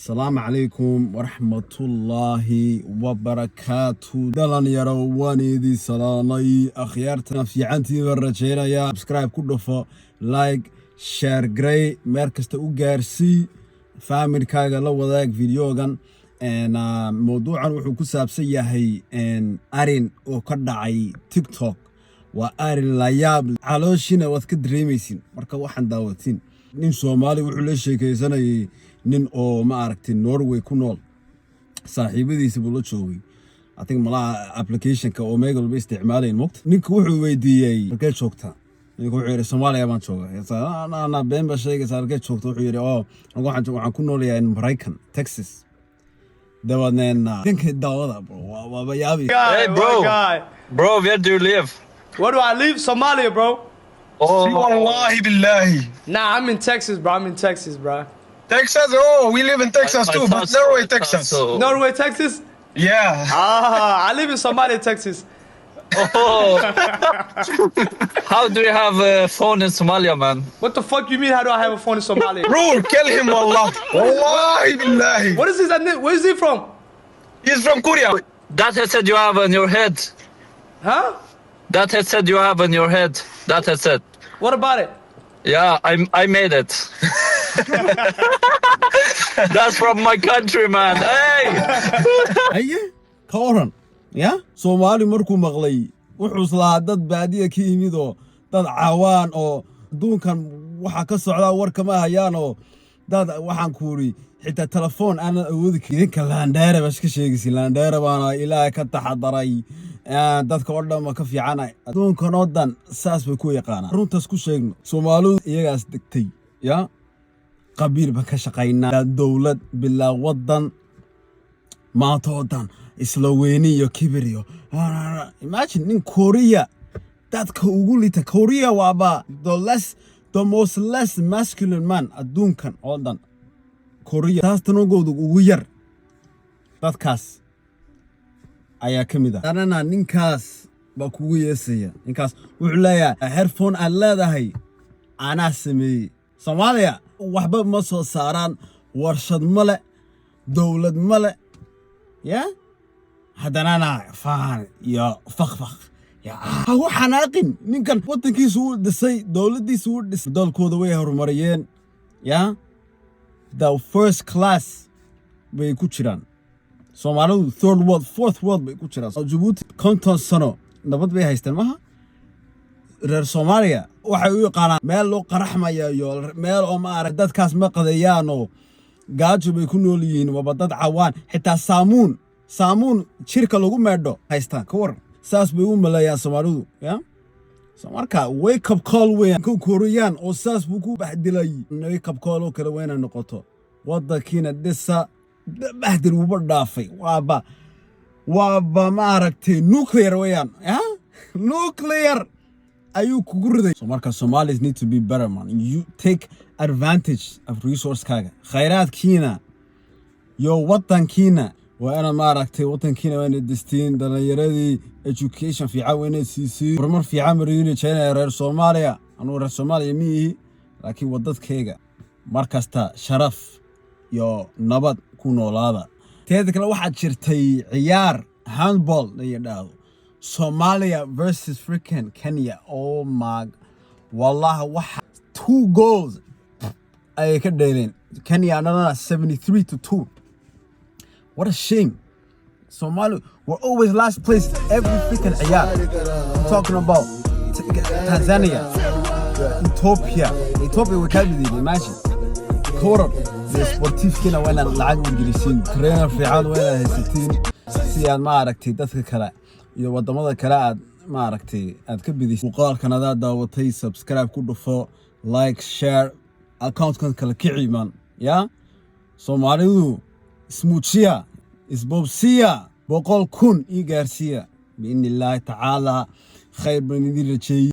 السلام عليكم ورحمة الله وبركاته. دلان يرواني دي سلامي أخيارتنا في عنتي ورجينا يا سبسكرايب كله فا لايك شير جراي مركز تأجرسي فامر كاغا لو ذاك فيديو كان أنا موضوعا وحكو كسابسية هي أن أرين وكدعي تيك توك وأرين لاياب علوشين وذكدريميسين مركا واحد داوتين نين سومالي وحول الشيكي سنة nin oo ma aragtay Norway ku nool saaxiibadiisa buu la joogay I think malaha application-ka oo mega walba isticmaalayeen moqt ninku wuxuu weydiiyay markay joogtaa ninku wuxuu yiri Soomaaliya baan joogaa ana been ba sheegay halkay joogto wuxuu yiri waxaan ku noolahay Mareykan Texas dawadneena ninka daawada waa yaabi Hey bro, where do you live? Where do I live? Somalia, bro. Oh, Wallahi billahi. Nah, I'm in Texas, bro. Texas? Oh, we live in Texas too, but Norway, Texas. Norway, Texas? Yeah. I live in Somalia, Texas. Oh. How do you have a phone in Somalia, man? What the fuck you mean, how do I have a phone in Somalia? Rule, kill him, wallah. Wallahi billahi. What is this? Where is he from? He's from Korea. That headset you have on your head. Huh? That headset you have on your head. That headset. What about it? Yeah, I made it. That's from my country, man. Hey! aye ka waran ya Soomaali markuu maqlay wuxuu islaa dad baadiya ka yimid oo dad caawaan oo duunkan waxa ka socda war kama hayaan oo dad waxaan ku uri xitaa telefoon aan awoodi karin ka laandheere bas ka sheegaysi laandheere baana ilaahay ka taxadaray dadka oo dhan ma ka fiicanay duunkan oo dan saas bay ku yaqaanaan runtaas ku sheegno Soomaalidu iyagaas degtay ya qabiil ba ka shaqaynaa dawlad bilaa wadan maantoodan isla weyni iyo kibir iyo imagine in Korea dadka ugu lita Korea waaba the most less masculine man adduunkan oo dhan Korea taas tanogoodu ugu yar dadkaas ayaa kamid ah anana ninkaas ba kugu yeesaya ninkaas wuxuu leeyahay headphone aan leedahay ana sameeyay Soomaaliya waxba ma soo saaraan warshad male dawlad male ya hadanana faan ya faqfaq ya waxaan aqin ninkan wadankiisu uu dhisay dawladiisu uu dhisay dalkooda way horumariyeen ya the first class bay ku jiraan Soomaalidu third world fourth world bay ku jiraan Djibouti konton sano nabad bay haystaan maha reer Soomaaliya waxay u yaqaanaan meel loo qaraxmayo iyo meel oo ma arag dadkaas ma qadayaan oo gaajo bay ku nool yihiin waba dad cawaan xitaa saamuun jirka lagu meedho haystaan ka war saas bay u maleeyaan Soomaalidu ya marka wake up call weyn ku Korean oo saas buu ku baxdilay wake up call oo kale weyn noqoto wadankiina dhisa baxdil uba dhaafay waaba ma aragtay nuclear weeyaan ya nuclear ayuu kugu riday so marka Somalis need to be better man you take advantage of resource kaaga khayraadkiina yo wadankiina waa ana ma aragtay wadankiina waa distiin dhalinyaradii education fiican weyn siisay horumar fiican mariyay China reer Soomaaliya anu reer Soomaaliya miyi laakiin wadadkayga markasta sharaf yo nabad ku noolaada teeda kale waxa jirtay ciyaar handball la yiraahdo Somalia versus freaking Kenya. Oh my, wallahi, what 2 goals? I can do Kenya another 73-2. What a shame. Somalia, we're always last place every freaking year. Talking about Tanzania, Ethiopia, we can't even imagine. Corrupt. The sportif kina wena lacag u gelisin trainer fiican wena haysatiin si aan ma aragtay dadka kale iyo wadamada kale aad ma aragtay aad ka bidis muuqaalkan aad daawatay subscribe ku dhufo like share account-kan kala kiciiman ya Soomaalidu ismuujiya isbobsiya 100,000 ii gaarsiya bi in Allah ta'ala khayr ban idin rajay